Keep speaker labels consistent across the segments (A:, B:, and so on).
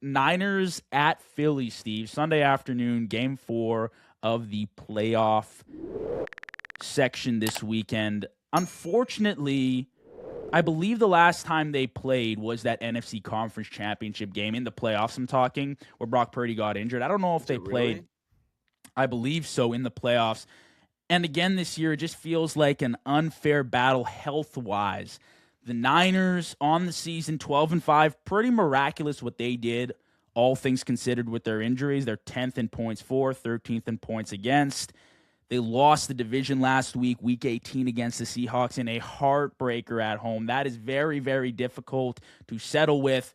A: Niners at Philly, Steve. Sunday afternoon, game 4 of the playoff section this weekend. Unfortunately, I believe the last time they played was that NFC Conference Championship game in the playoffs, I'm talking, where Brock Purdy got injured. I don't know if
B: Is
A: they
B: it
A: played,
B: really?
A: I believe so, in the playoffs. And again this year, it just feels like an unfair battle health-wise. The Niners on the season, 12-5, pretty miraculous what they did, all things considered with their injuries. They're 10th in points for, 13th in points against. They lost the division last week, week 18 against the Seahawks in a heartbreaker at home. That is very, very difficult to settle with.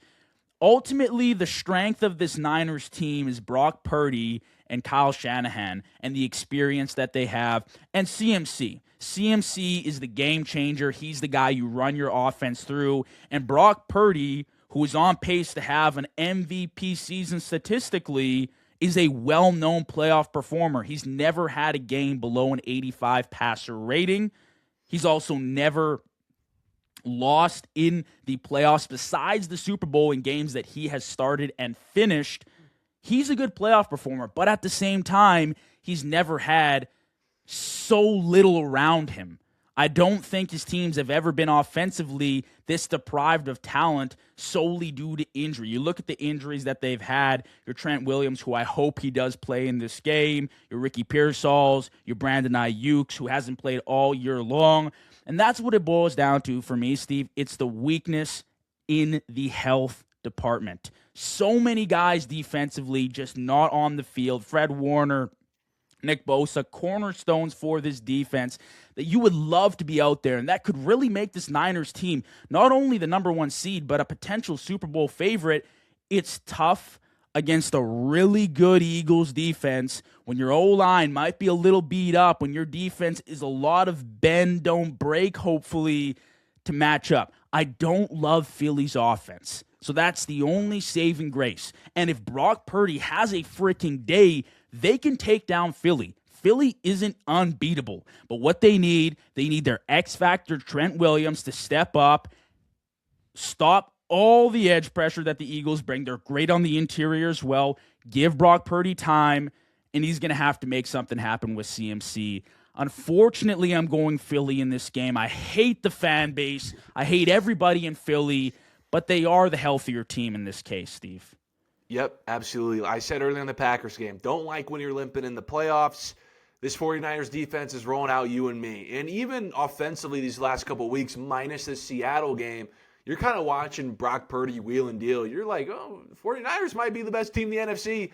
A: Ultimately, the strength of this Niners team is Brock Purdy and Kyle Shanahan and the experience that they have, and CMC. CMC is the game changer. He's the guy you run your offense through. And Brock Purdy, who is on pace to have an MVP season statistically, is a well-known playoff performer. He's never had a game below an 85 passer rating. He's also never lost in the playoffs besides the Super Bowl in games that he has started and finished. He's a good playoff performer, but at the same time, he's never had so little around him. I don't think his teams have ever been offensively this deprived of talent solely due to injury. You look at the injuries that they've had, your Trent Williams, who I hope he does play in this game, your Ricky Pearsalls, your Brandon Ayuk's, who hasn't played all year long. And that's what it boils down to for me, Steve. It's the weakness in the health department. So many guys defensively just not on the field. Fred Warner, Nick Bosa, cornerstones for this defense that you would love to be out there, and that could really make this Niners team not only the number 1 seed, but a potential Super Bowl favorite. It's tough against a really good Eagles defense when your O-line might be a little beat up, when your defense is a lot of bend, don't break, hopefully, to match up. I don't love Philly's offense. So that's the only saving grace. And if Brock Purdy has a freaking day, they can take down Philly. Philly isn't unbeatable. But what they need their X factor, Trent Williams, to step up, stop all the edge pressure that the Eagles bring. They're great on the interior as well. Give Brock Purdy time, and he's going to have to make something happen with CMC. Unfortunately, I'm going Philly in this game. I hate the fan base. I hate everybody in Philly, but they are the healthier team in this case, Steve.
B: Yep, absolutely. I said earlier in the Packers game, don't like when you're limping in the playoffs. This 49ers defense is rolling out you and me. And even offensively these last couple of weeks, minus the Seattle game, you're kind of watching Brock Purdy wheel and deal. You're like, oh, 49ers might be the best team in the NFC.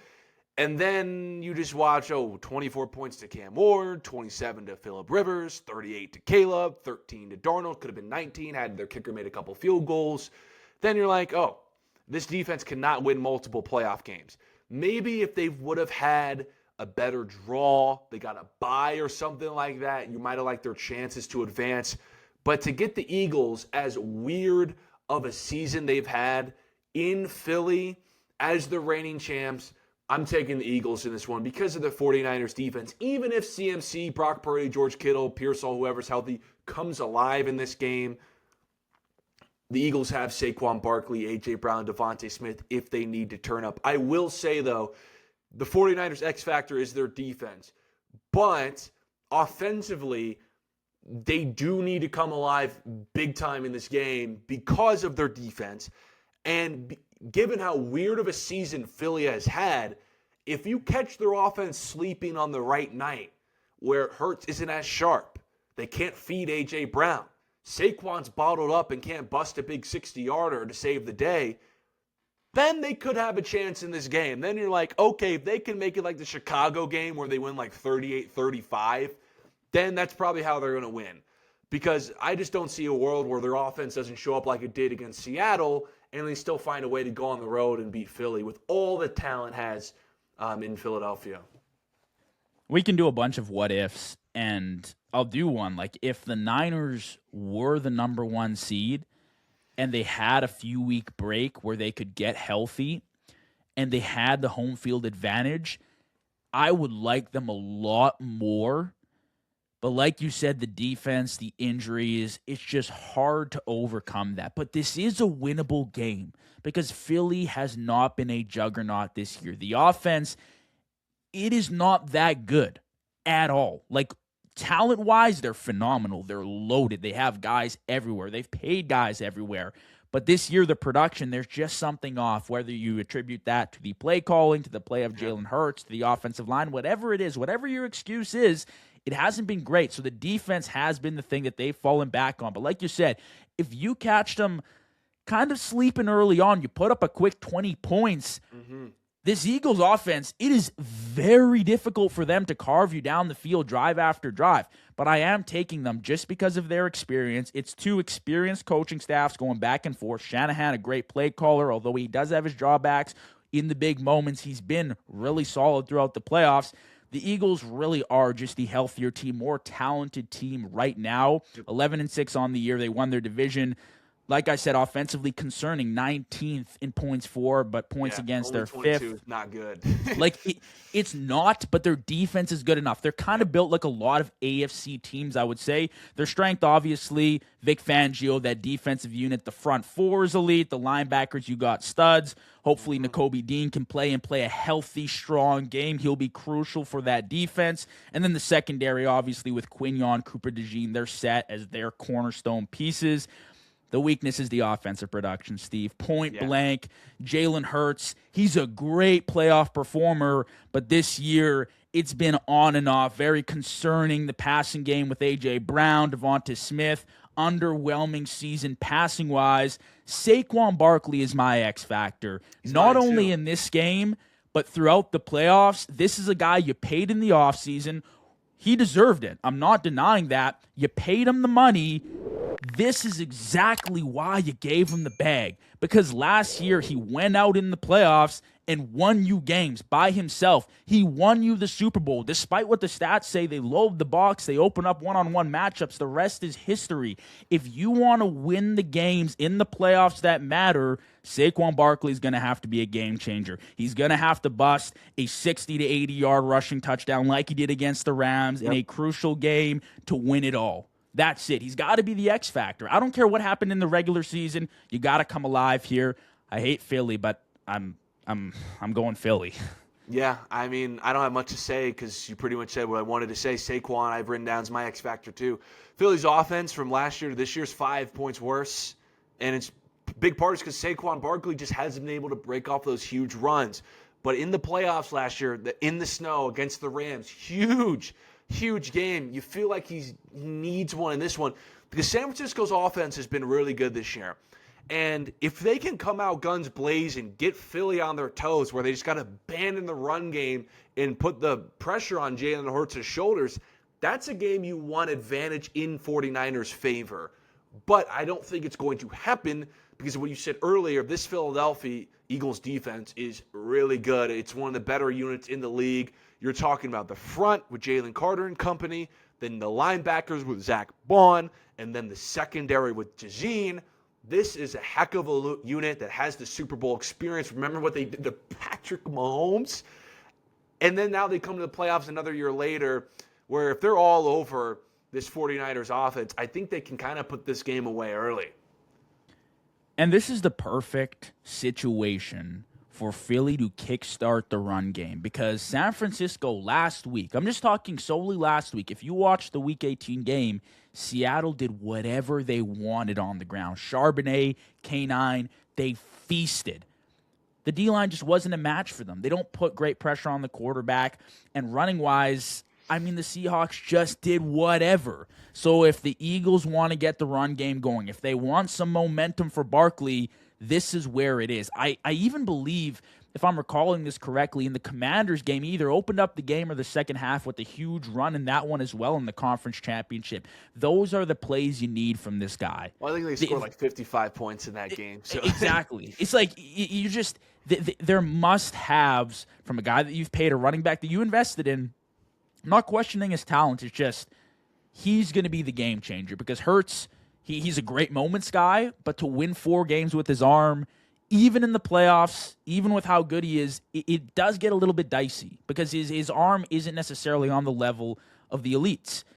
B: And then you just watch, 24 points to Cam Ward, 27 to Phillip Rivers, 38 to Caleb, 13 to Darnold. Could have been 19 had their kicker made a couple field goals. Then you're like, oh, this defense cannot win multiple playoff games. Maybe if they would have had a better draw, they got a bye or something like that, you might have liked their chances to advance. But to get the Eagles, as weird of a season they've had in Philly as the reigning champs, I'm taking the Eagles in this one because of the 49ers defense. Even if CMC, Brock Purdy, George Kittle, Pearsall, whoever's healthy, comes alive in this game, the Eagles have Saquon Barkley, A.J. Brown, Devontae Smith if they need to turn up. I will say, though, the 49ers' X factor is their defense. But offensively, they do need to come alive big time in this game because of their defense. And given how weird of a season Philly has had, if you catch their offense sleeping on the right night where Hurts isn't as sharp, they can't feed A.J. Brown, Saquon's bottled up and can't bust a big 60-yarder to save the day, then they could have a chance in this game. Then you're like, okay, if they can make it like the Chicago game where they win like 38-35, then that's probably how they're going to win. Because I just don't see a world where their offense doesn't show up like it did against Seattle and they still find a way to go on the road and beat Philly with all the talent has in Philadelphia.
A: We can do a bunch of what ifs, and I'll do one. Like, if the Niners were the number 1 seed and they had a few week break where they could get healthy and they had the home field advantage, I would like them a lot more But like you said, the defense, the injuries, it's just hard to overcome that. But this is a winnable game because Philly has not been a juggernaut this year. The offense, it is not that good at all. Like, talent-wise, they're phenomenal. They're loaded. They have guys everywhere. They've paid guys everywhere. But this year, the production, there's just something off, whether you attribute that to the play calling, to the play of Jalen Hurts, to the offensive line, whatever it is, whatever your excuse is, it hasn't been great. So the defense has been the thing that they've fallen back on. But like you said, if you catch them kind of sleeping early on, you put up a quick 20 points, this Eagles offense, it is very difficult for them to carve you down the field drive after drive. But I am taking them just because of their experience. It's two experienced coaching staffs going back and forth. Shanahan, a great play caller, although he does have his drawbacks in the big moments. He's been really solid throughout the playoffs. The Eagles really are just the healthier team, more talented team right now. 11-6 on the year. They won their division. Like I said, offensively concerning, 19th in points for, but points against their fifth.
B: Is not good.
A: It's not, but their defense is good enough. They're kind of built like a lot of AFC teams, I would say. Their strength, obviously, Vic Fangio, that defensive unit. The front four is elite. The linebackers, you got studs. Hopefully, Nakobe Dean can play a healthy, strong game. He'll be crucial for that defense. And then the secondary, obviously, with Quignon, Cooper DeJean, they're set as their cornerstone pieces. The weakness is the offensive production, Steve. Point blank, Jalen Hurts, he's a great playoff performer, but this year it's been on and off. Very concerning, the passing game with A.J. Brown, Devonta Smith, underwhelming season passing-wise. Saquon Barkley is my X factor. Not only in this game, but throughout the playoffs. This is a guy you paid in the offseason. He deserved it. I'm not denying that. You paid him the money. This is exactly why you gave him the bag. Because last year he went out in the playoffs and won you games by himself. He won you the Super Bowl. Despite what the stats say, they load the box, they open up one-on-one matchups. The rest is history. If you want to win the games in the playoffs that matter, Saquon Barkley is going to have to be a game changer. He's going to have to bust a 60 to 80-yard rushing touchdown like he did against the Rams in a crucial game to win it all. That's it. He's got to be the X factor. I don't care what happened in the regular season. You got to come alive here. I hate Philly, but I'm going Philly.
B: Yeah, I mean, I don't have much to say because you pretty much said what I wanted to say. Saquon, I've written down as my X factor too. Philly's offense from last year to this year is 5 points worse, and it's big part is because Saquon Barkley just hasn't been able to break off those huge runs. But in the playoffs last year, in the snow against the Rams, huge game. You feel like he needs one in this one because San Francisco's offense has been really good this year. And if they can come out guns blazing, get Philly on their toes where they just got to abandon the run game and put the pressure on Jalen Hurts' shoulders, that's a game you want advantage in 49ers' favor. But I don't think it's going to happen because of what you said earlier. This Philadelphia Eagles defense is really good. It's one of the better units in the league. You're talking about the front with Jalen Carter and company, then the linebackers with Zach Bond, and then the secondary with DeJean. This is a heck of a unit that has the Super Bowl experience. Remember what they did to Patrick Mahomes? And then now they come to the playoffs another year later where if they're all over this 49ers offense, I think they can kind of put this game away early.
A: And this is the perfect situation for Philly to kickstart the run game because San Francisco last week, I'm just talking solely last week, if you watched the Week 18 game, Seattle did whatever they wanted on the ground. Charbonnet, K9, they feasted. The D-line just wasn't a match for them. They don't put great pressure on the quarterback. And running-wise, I mean, the Seahawks just did whatever. So if the Eagles want to get the run game going, if they want some momentum for Barkley, this is where it is. I even believe, if I'm recalling this correctly, in the Commanders game, he either opened up the game or the second half with a huge run in that one as well in the conference championship. Those are the plays you need from this guy.
B: Well, I think they scored like 55 points in that game. So.
A: Exactly. It's like you just they're must-haves from a guy that you've paid, a running back that you invested in. I'm not questioning his talent. It's just he's going to be the game changer because Hurts, he's a great moments guy, but to win 4 games with his arm, even in the playoffs, even with how good he is, it does get a little bit dicey because his arm isn't necessarily on the level of the elites.